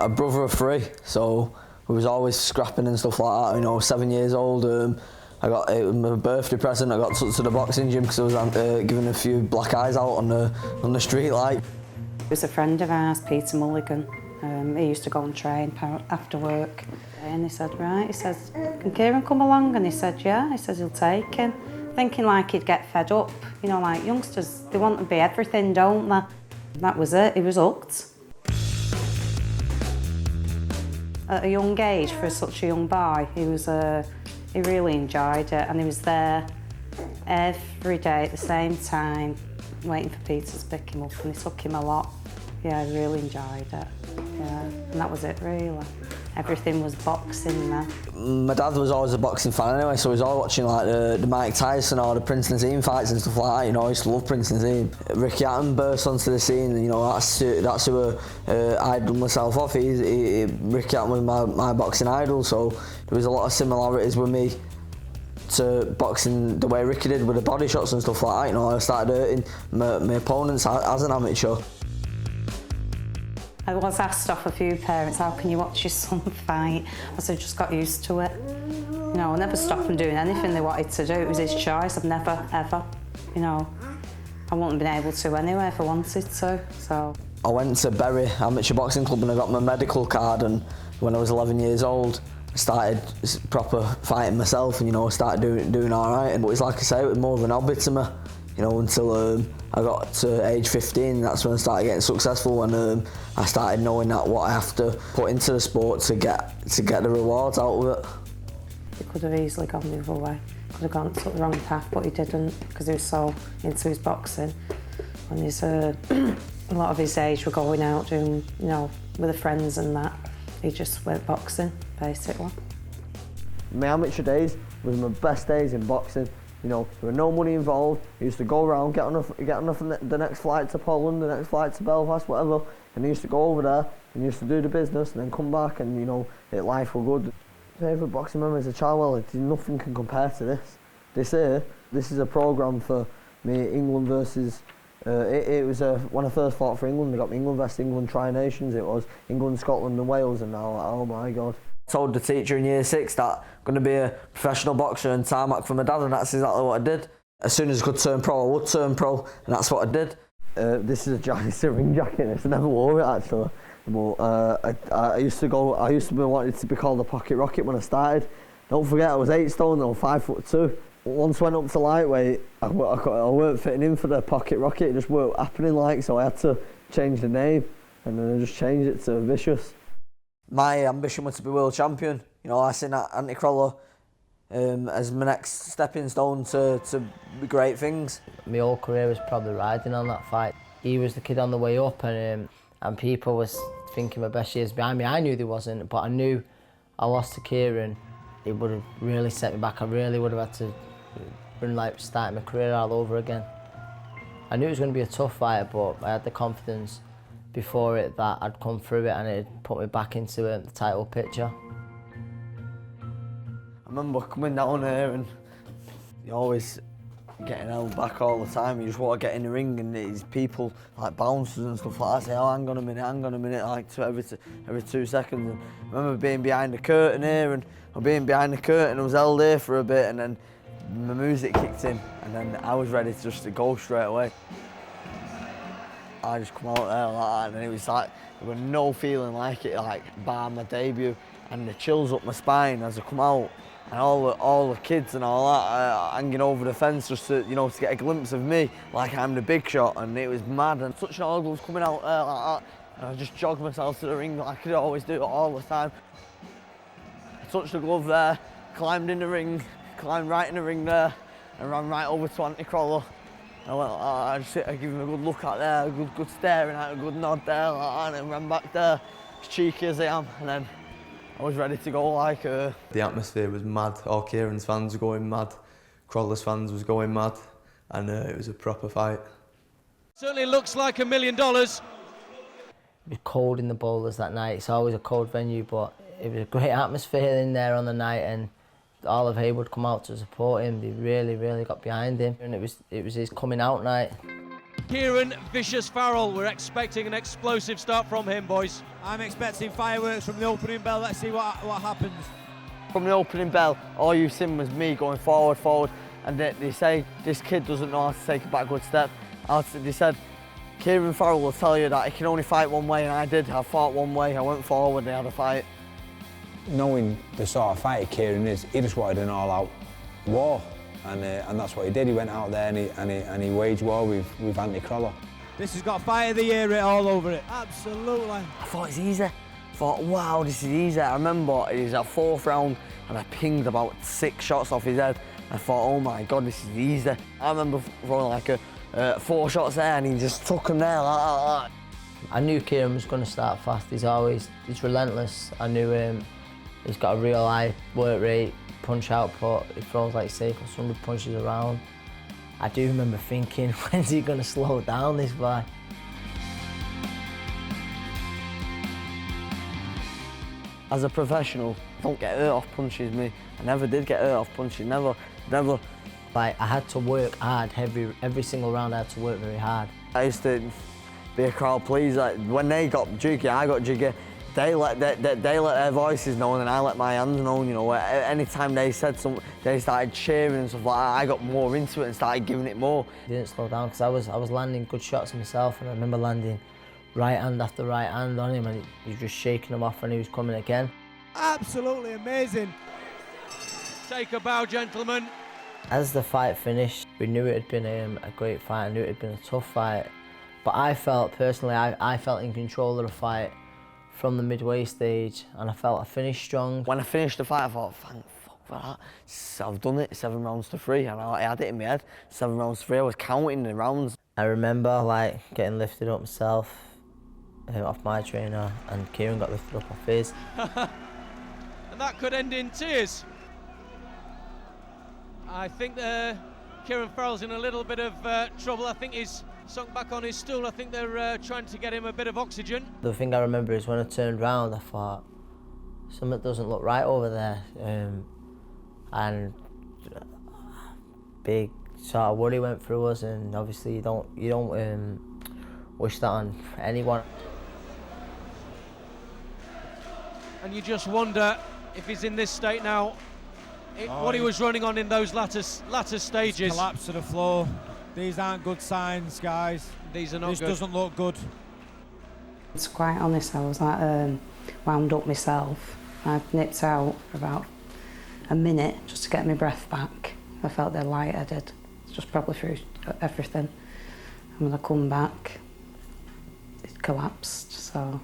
a brother of 3, so we was always scrapping and stuff like that. You know, 7 years old. I got it was my birthday present. I got took to the boxing gym because I was giving a few black eyes out on the street like. He was a friend of ours, Peter Mulligan. He used to go and train after work. And he said, right, he says, can Kieran come along? And he said, yeah. He says he'll take him. Thinking like he'd get fed up. You know, like youngsters, they want to be everything, don't they? That was it, he was hooked. At a young age, for such a young boy, he really enjoyed it, and he was there every day at the same time, waiting for Peter to pick him up, and he took him a lot. Yeah, I really enjoyed it. Yeah, and that was it really. Everything was boxing then. My dad was always a boxing fan anyway, so he was always watching like the Mike Tyson or the Prince Naseem fights and stuff like that. You know, I used to love Prince Naseem. Ricky Hatton burst onto the scene, and you know that's who I idoled myself off. Ricky Hatton was my boxing idol, so there was a lot of similarities with me to boxing the way Ricky did with the body shots and stuff like that. You know, I started hurting my opponents as an amateur. I was asked off a few parents, how can you watch your son fight? I said, just got used to it. You know, I never stopped them doing anything they wanted to do. It was his choice. I've never, ever, you know, I wouldn't have been able to anyway if I wanted to, so. I went to Bury Amateur Boxing Club and I got my medical card, and when I was 11 years old, I started proper fighting myself, and you know, I started doing all right. But it's like I say, it was more of an hobby to me, you know, until I got to age 15. That's when I started getting successful, and I started knowing that what I have to put into the sport to get the rewards out of it. He could have easily gone the other way. Could have gone to the wrong path, but he didn't, because he was so into his boxing. And his a lot of his age were going out doing, you know, with the friends and that. He just went boxing, basically. My amateur days was my best days in boxing. You know, there was no money involved. I used to go around, get on the next flight to Poland, the next flight to Belfast, whatever. And I used to go over there and used to do the business and then come back, and you know, life was good. Favourite boxing memory as a child, well, nothing can compare to this. This is a programme for me, England versus. It was when I first fought for England. They got me England vs England Tri-Nations. It was England, Scotland and Wales, and now, oh my God. I told the teacher in year 6 that I'm going to be a professional boxer and tarmac for my dad, and that's exactly what I did. As soon as I could turn pro, I would turn pro, and that's what I did. This is a ring jacket. I never wore it actually, but I used to be wanted to be called the Pocket Rocket when I started. Don't forget, I was 8 stone and 5'2". Once I went up to lightweight, I weren't fitting in for the Pocket Rocket. It just weren't happening like, so I had to change the name, and then I just changed it to Vicious. My ambition was to be world champion. You know, I seen Anthony Crolla as my next stepping stone to great things. My whole career was probably riding on that fight. He was the kid on the way up, and people was thinking my best years behind me. I knew there wasn't, but I knew I lost to Kieran. It would have really set me back. I really would have had to starting my career all over again. I knew it was going to be a tough fight, but I had the confidence before it that I'd come through it, and it put me back into the title picture. I remember coming down here and you're always getting held back all the time. You just want to get in the ring, and these people like bouncers and stuff like that say, oh, hang on a minute, like every 2 seconds. And I remember being behind the curtain here, and I was held here for a bit, and then my music kicked in, and then I was ready to go straight away. I just come out there like that, and it was like, there was no feeling like it, like bar my debut, and the chills up my spine as I come out, and all the kids and all that hanging over the fence just to, you know, to get a glimpse of me, like I'm the big shot, and it was mad, and such an ordeal was coming out there like that, and I just jogged myself to the ring like I always do all the time. I touched the glove there, climbed in the ring, climbed right in the ring there, and ran right over to Anthony Crolla. I went, I gave him a good look out there, a good staring at, a good nod there, like that, and ran back there, as cheeky as I am, and then I was ready to go like The atmosphere was mad. All Kieran's fans were going mad, Crolla's fans was going mad, and it was a proper fight. Certainly looks like $1 million. It was cold in the Bowlers that night. It's always a cold venue, but it was a great atmosphere in there on the night, and all of Haywood come out to support him. They really got behind him, and it was his coming out night. Kieran "Vicious" Farrell. We're expecting an explosive start from him, boys. I'm expecting fireworks from the opening bell. Let's see what happens. From the opening bell, all you've seen was me going forward, and they say this kid doesn't know how to take a backward step. They said, Kieran Farrell will tell you that he can only fight one way, and I did. I fought one way, I went forward, they had a fight. Knowing the sort of fighter Kieran is, he just wanted an all-out war, and that's what he did. He went out there and he waged war with Anthony Crolla. This has got Fight of the Year all over it. Absolutely. I thought it's easy. I thought, wow, this is easy. I remember it was our 4th round, and I pinged about 6 shots off his head. I thought, oh my God, this is easy. I remember throwing like 4 shots there, and he just took them there like that. I knew Kieran was going to start fast. He's relentless. I knew he's got a real high work rate, punch output. He throws like say 100 punches around. I do remember thinking, when's he going to slow down, this guy? As a professional, I don't get hurt off punches, me. I never did get hurt off punches, never. Like, I had to work hard, every single round I had to work very hard. I used to be a crowd pleaser. Like, when they got jiggy, I got jiggy. They let their voices know, and I let my hands know. You know, anytime they said something, they started cheering and stuff like that. I got more into it and started giving it more. Didn't slow down because I was landing good shots myself, and I remember landing right hand after right hand on him, and he was just shaking them off, and he was coming again. Absolutely amazing. Take a bow, gentlemen. As the fight finished, we knew it had been a great fight. I knew it had been a tough fight, but I felt personally, I felt in control of the fight from the midway stage, and I felt I finished strong. When I finished the fight, I thought, thank fuck for that. I've done it, 7 rounds to 3, and I had it in my head. 7 rounds to 3, I was counting the rounds. I remember like getting lifted up myself off my trainer, and Kieran got lifted up off his. And that could end in tears. I think Kieran Farrell's in a little bit of trouble. I think he's sunk back on his stool. I think they're trying to get him a bit of oxygen. The thing I remember is when I turned round, I thought, something doesn't look right over there. And big sort of worry went through us, and obviously you don't wish that on anyone. And you just wonder if he's in this state now, what he was running on in those latter stages. Collapse to the floor. These aren't good signs, guys. These are not good. This doesn't look good. To be quite honest, I was like wound up myself. I nipped out for about a minute just to get my breath back. I felt dead lightheaded, just probably through everything. And when I come back, it collapsed. So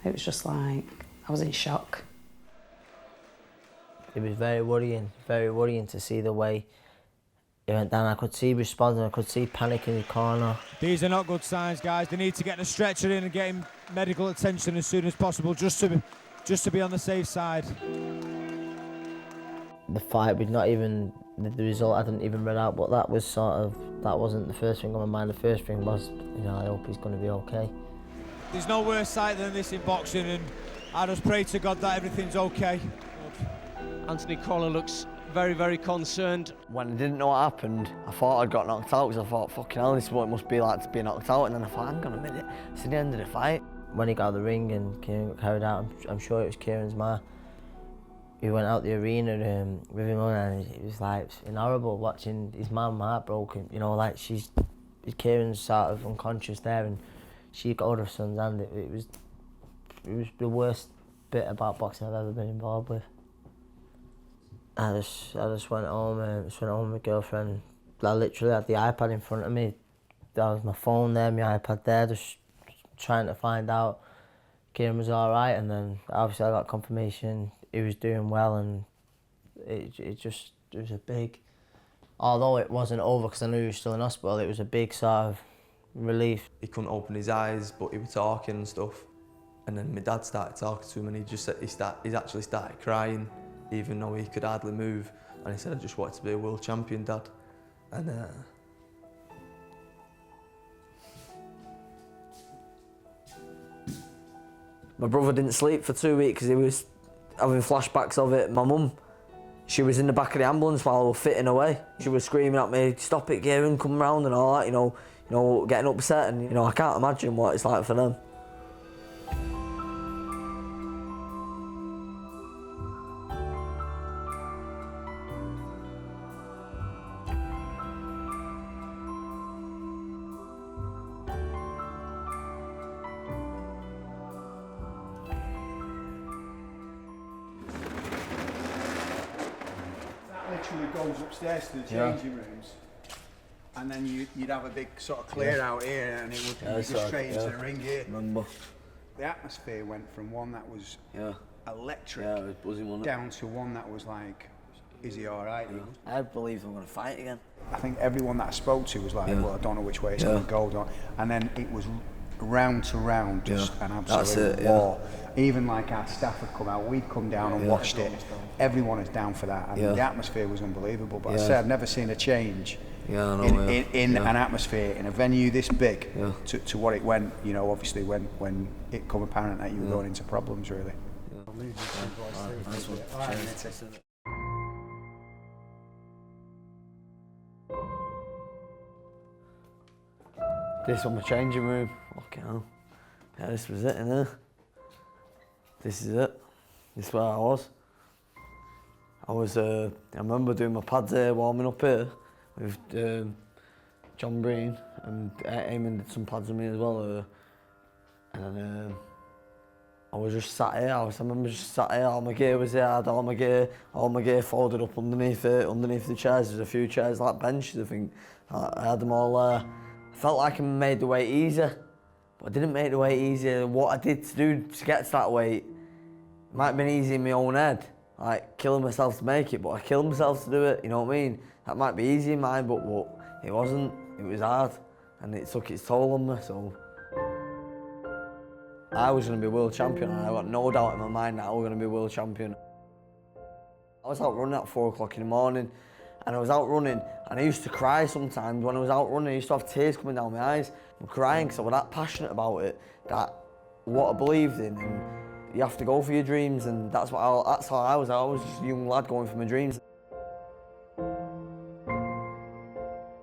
it was just like I was in shock. It was very worrying to see the way he went down. I could see responding, I could see panic in the corner. These are not good signs, guys. They need to get the stretcher in and get him medical attention as soon as possible, just to be on the safe side. The fight, we'd not even, the result I didn't even read out, but that wasn't the first thing on my mind. The first thing was, I hope he's going to be okay. There's no worse sight than this in boxing, and I just pray to God that everything's okay. Anthony Crolla looks very, very concerned. When I didn't know what happened, I thought I'd got knocked out, because I thought, fucking hell, this is what it must be like to be knocked out. And then I thought, hang on a minute, it's the end of the fight. When he got out of the ring and Kieran got carried out, I'm sure it was Kieran's ma. He went out the arena with him, and it was like horrible watching his mum heartbroken. Like Kieran's sort of unconscious there, and she got hold of her son's hand. It was the worst bit about boxing I've ever been involved with. I just went home with my girlfriend. I literally had the iPad in front of me. That was my phone there, my iPad there, just trying to find out Kieran was all right. And then obviously I got confirmation he was doing well, and it was a big, although it wasn't over because I knew he was still in hospital, it was a big sort of relief. He couldn't open his eyes, but he was talking and stuff. And then my dad started talking to him, and he just said he's actually started crying, even though he could hardly move. And he said, I just wanted to be a world champion, Dad. And my brother didn't sleep for 2 weeks because he was having flashbacks of it. My mum She was in the back of the ambulance while I was fitting away. She was screaming at me, "Stop it, Kieran, come round," and all that, you know, getting upset, and, you know, I can't imagine what it's like for them. Literally goes upstairs to the changing rooms, and then you'd have a big sort of clear out here, and it would go straight into the ring here. Remember? The atmosphere went from one that was electric it was buzzing, wasn't it? down to one that was like, is he all right? I believe I'm going to fight again. I think everyone that I spoke to was like, well, I don't know which way it's going to go. And then it was round to round, just an absolute war. Even like our staff had come out, we'd come down and watched it. Everyone is down for that, and the atmosphere was unbelievable. But I say I've never seen a change in an atmosphere in a venue this big to what it went. You know, obviously when it became apparent that you were going into problems, really. This was my changing room. Fucking hell. Yeah, this was it in there. This is it. This is where I was. I remember doing my pads here, warming up here with John Breen, and Eamon did some pads with me as well. And then I was just sat here. I remember just sat here. All my gear was here. I had all my gear folded up underneath it, underneath the chairs. There's a few chairs like benches. I think I had them all there. I felt like I made the weight easier, but I didn't make the weight easier. What I did to do to get to that weight might have been easy in my own head, like killing myself to make it, but I killed myself to do it, you know what I mean? That might be easy in mind, but it wasn't. It was hard, and it took its toll on me, so. I was going to be world champion, and I got no doubt in my mind that I was going to be world champion. I was out running at 4 o'clock in the morning, and I was out running, and I used to cry sometimes. When I was out running, I used to have tears coming down my eyes. I'm crying because I was that passionate about it, that what I believed in, and you have to go for your dreams, and that's how I was. I was just a young lad going for my dreams.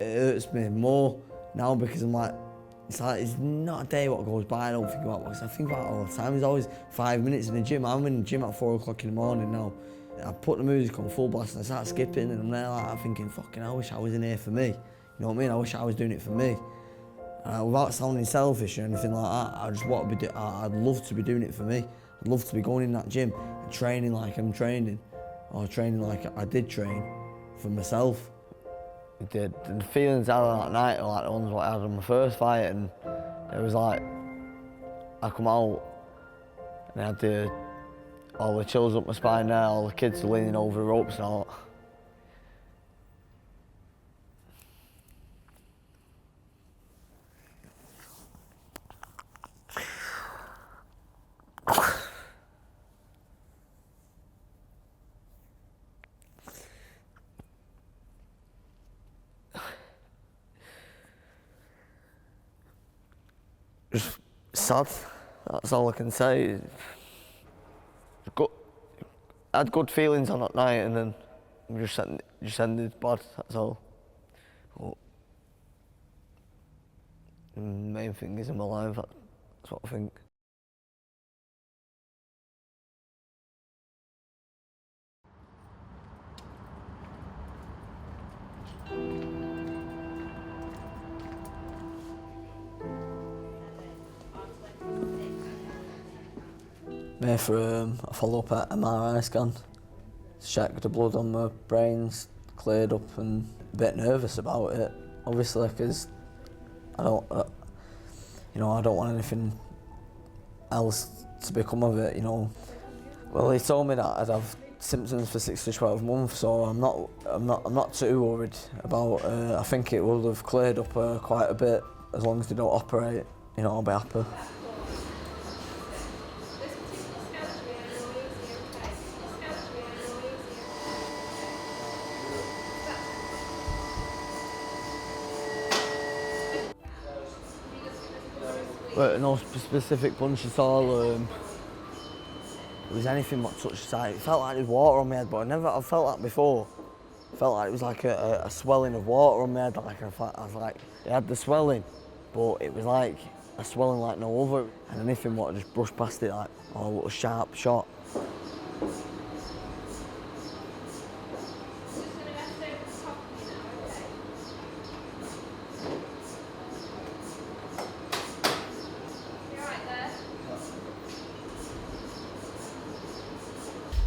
It hurts me more now because I'm like, it's not a day what goes by I don't think about, because I think about it all the time. There's always 5 minutes in the gym. I'm in the gym at 4 o'clock in the morning now. I put the music on full blast and I start skipping, and I'm there like I'm thinking, fucking, I wish I was in here for me. You know what I mean? I wish I was doing it for me. Without sounding selfish or anything like that, I just want to be. I'd love to be doing it for me. I'd love to be going in that gym and training like I'm training, or training like I did train for myself. The feelings I had that night are like the ones what I had in my first fight, and it was like I come out and I had all the chills up my spine there, all the kids leaning over the ropes and all that. Just sad, that's all I can say. I had good feelings on that night, and then just ended bad, that's all. But the main thing is I'm alive, that's what I think. Made for a follow-up at MRI scan. Checked the blood on my brains, cleared up, and a bit nervous about it, obviously, because I don't want anything else to become of it, you know. Well, he told me that I'd have symptoms for 6 to 12 months, so I'm not too worried about. I think it would have cleared up quite a bit as long as they don't operate. You know, I'll be happy. But no specific punch at all. it was anything but touched the side. It felt like there was water on my head, but I've felt that before. It felt like it was like a swelling of water on my head. Like I was like, it had the swelling, but it was like a swelling like no other. And anything what just brushed past it like, oh, a little sharp shot.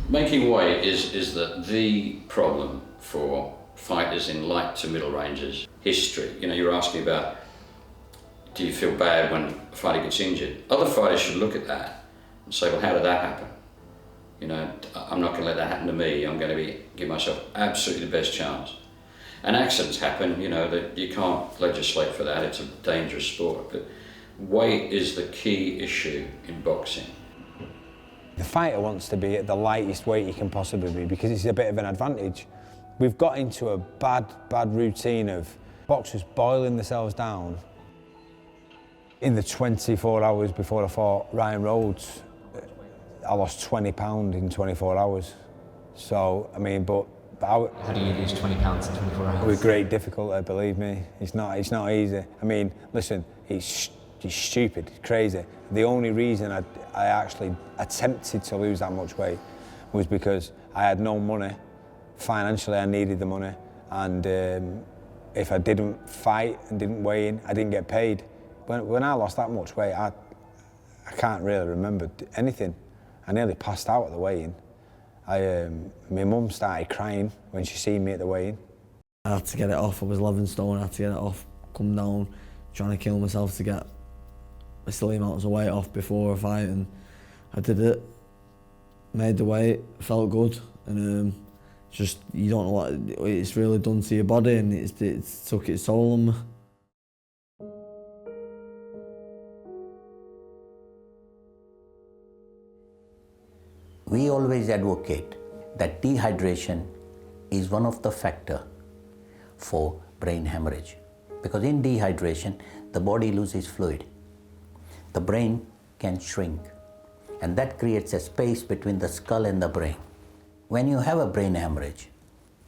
Making weight is the problem for fighters in light to middle ranges. History, you know, you're asking about, do you feel bad when a fighter gets injured? Other fighters should look at that and say, well, how did that happen? You know, I'm not going to let that happen to me. I'm going to give myself absolutely the best chance. And accidents happen, you know, that you can't legislate for that. It's a dangerous sport. But weight is the key issue in boxing. The fighter wants to be at the lightest weight he can possibly be because it's a bit of an advantage. We've got into a bad routine of boxers boiling themselves down. In the 24 hours before I fought Ryan Rhodes, I lost 20 pounds in 24 hours. So, I mean, but how do you lose 20 pounds in 24 hours? With great difficulty, believe me. It's not easy. I mean, listen, it's stupid, it's crazy. The only reason I actually attempted to lose that much weight was because I had no money. Financially, I needed the money, and if I didn't fight and didn't weigh in, I didn't get paid. When I lost that much weight, I can't really remember anything. I nearly passed out at the weigh-in. My mum started crying when she seen me at the weigh-in. I had to get it off. I was 11 stone. I had to get it off, come down, trying to kill myself to get a silly amounts of weight off before a fight, and I did it. Made the weight, felt good, and just you don't know what it's really done to your body, and it's took its toll on me. We always advocate that dehydration is one of the factors for brain hemorrhage, because in dehydration the body loses fluid. The brain can shrink, and that creates a space between the skull and the brain. When you have a brain hemorrhage,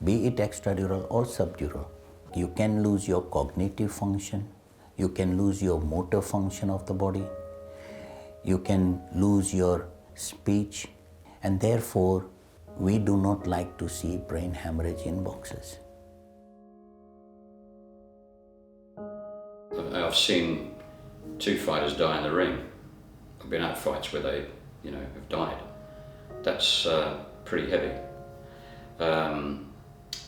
be it extradural or subdural, you can lose your cognitive function, you can lose your motor function of the body, you can lose your speech, and therefore we do not like to see brain hemorrhage in boxers. I've seen 2 fighters die in the ring. I've been at fights where they, you know, have died. That's pretty heavy. And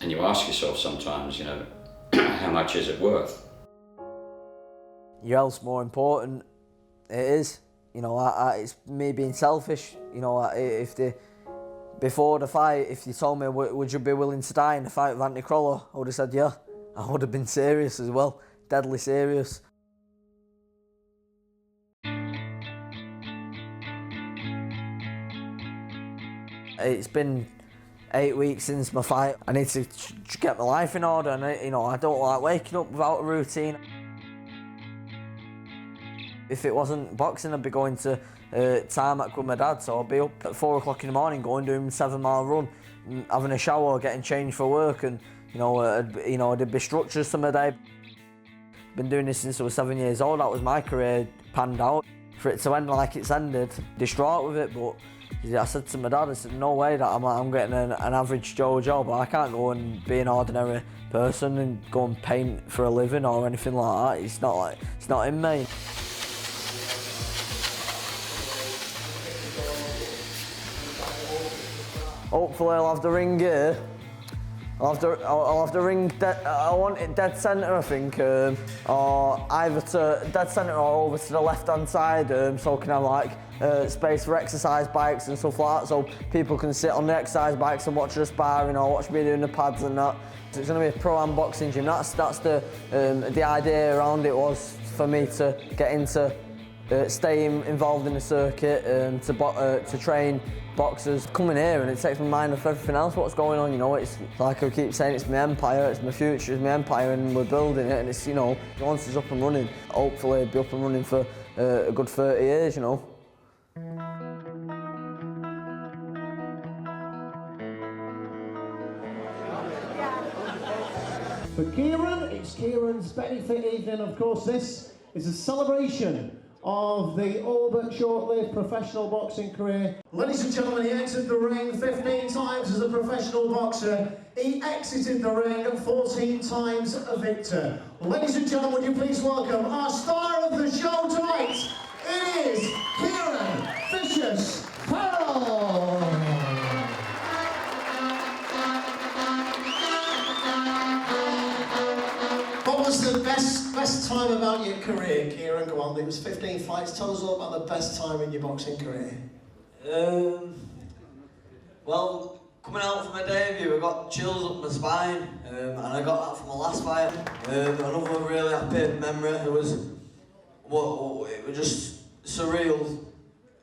you ask yourself sometimes, you know, how much is it worth? Your health's more important. It is. You know, it's me being selfish. You know, before the fight, if you told me, would you be willing to die in the fight with Anthony Crolla, I would have said yeah. I would have been serious as well, deadly serious. It's been 8 weeks since my fight. I need to get my life in order, and you know, I don't like waking up without a routine. If it wasn't boxing, I'd be going to tarmac with my dad, so I'd be up at 4 o'clock in the morning going doing a 7-mile run, having a shower, getting changed for work, and you know, there'd be structures to my day. Been doing this since I was 7 years old. That was my career panned out. For it to end like it's ended, distraught with it, but I said to my dad, I said, no way that I'm getting an average Joe job. I can't go and be an ordinary person and go and paint for a living or anything like that. It's not in me. Hopefully I'll have the ring here. I'll have the ring. I want it dead centre, I think, or either to dead centre or over to the left-hand side, so I can have like space for exercise bikes and stuff like that, so people can sit on the exercise bikes and watch the sparring or watch me doing the pads and that. So it's going to be a pro-am boxing gym. That's the idea around it, was for me to get into staying involved in the circuit, to train boxers. Coming here and it takes my mind off everything else what's going on, you know. It's like I keep saying, it's my empire, it's my future, it's my empire, and we're building it, and it's, you know, once it's up and running, hopefully it'll be up and running for a good 30 years, you know. For Kieran, it's Kieran's benefit evening. Of course, this is a celebration of the all but short-lived professional boxing career. Ladies and gentlemen, he entered the ring 15 times as a professional boxer. He exited the ring 14 times a victor. Ladies and gentlemen, would you please welcome our star of the show tonight? It is Kieran Vicious Farrell. What was the best time about your career, Kieran? Go on, it was 15 fights. Tell us all about the best time in your boxing career. Well, coming out for my debut, I got chills up my spine, and I got that from my last fight. Another really happy memory, it was just surreal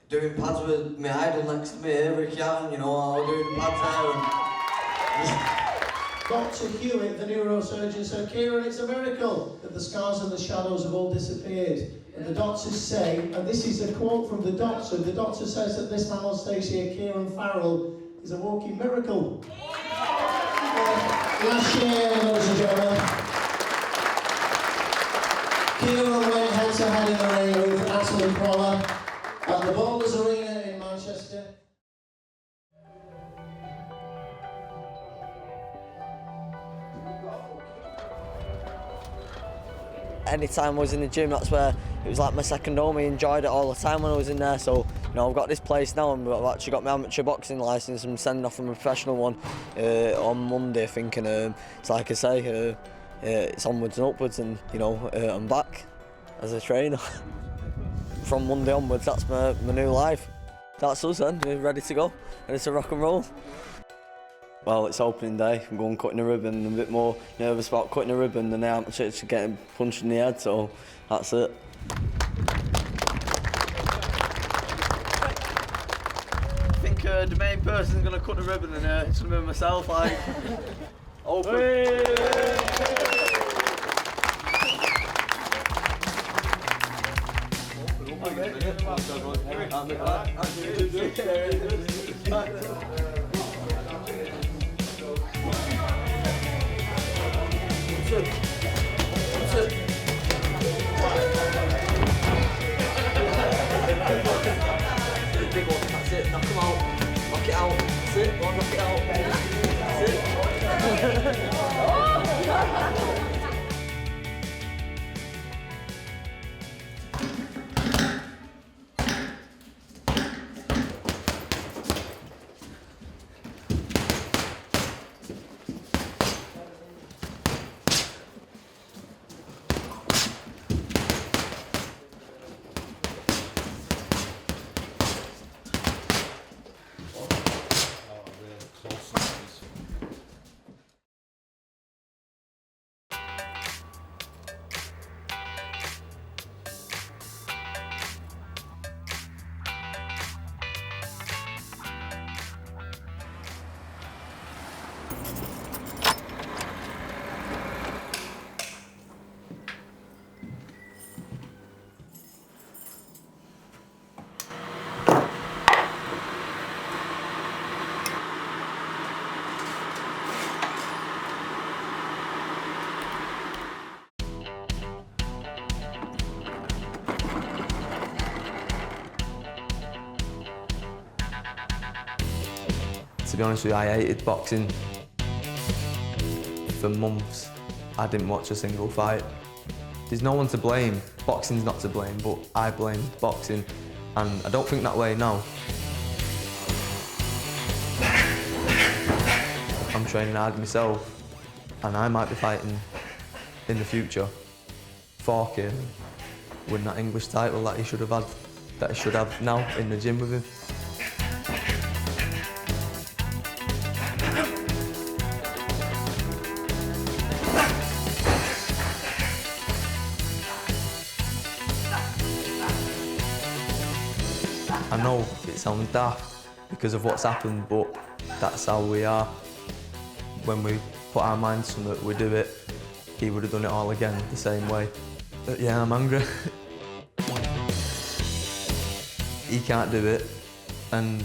doing pads with my idol next to me here, Ricky Allen, you know, I was doing pads there. Dr. Hewitt, the neurosurgeon, said, Kieran, it's a miracle that the scars and the shadows have all disappeared. And the doctors say, and this is a quote from the doctor says that this man on stage here, Kieran Farrell, is a walking miracle. Last year, ladies and gentlemen, Kieran went head-to-head in the ring with Anthony Crolla at the Bowlers Arena in Manchester. Anytime I was in the gym, that's where it was like my second home. I enjoyed it all the time when I was in there. So, you know, I've got this place now, and I've actually got my amateur boxing licence. I'm sending off from a professional one on Monday, thinking it's like I say, it's onwards and upwards, and you know, I'm back as a trainer. From Monday onwards, that's my new life. That's us then, we're ready to go, ready to rock and roll. Well, it's opening day, I'm going cutting a ribbon. I'm a bit more nervous about cutting a ribbon than I am to getting punched in the head, so that's it. I think the main person's going to cut the ribbon, and it's going to be myself, like, open. Big one, that's it, now come out, knock it out, that's it, go on, knock it out, that's it. To be honest with you, I hated boxing. For months, I didn't watch a single fight. There's no one to blame. Boxing's not to blame, but I blamed boxing, and I don't think that way now. I'm training hard myself, and I might be fighting in the future for Kieran, win that English title that he should have had, that he should have now in the gym with him. I know it sounds daft because of what's happened, but that's how we are. When we put our minds to it, we do it. He would have done it all again the same way. But yeah, I'm angry. He can't do it, and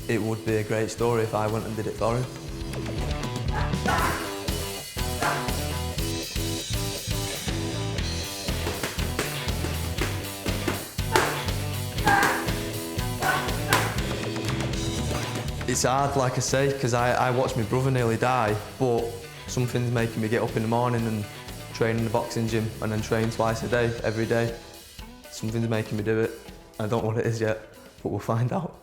it would be a great story if I went and did it for him. It's hard, like I say, because I watched my brother nearly die, but something's making me get up in the morning and train in the boxing gym and then train twice a day, every day. Something's making me do it. I don't know what it is yet, but we'll find out.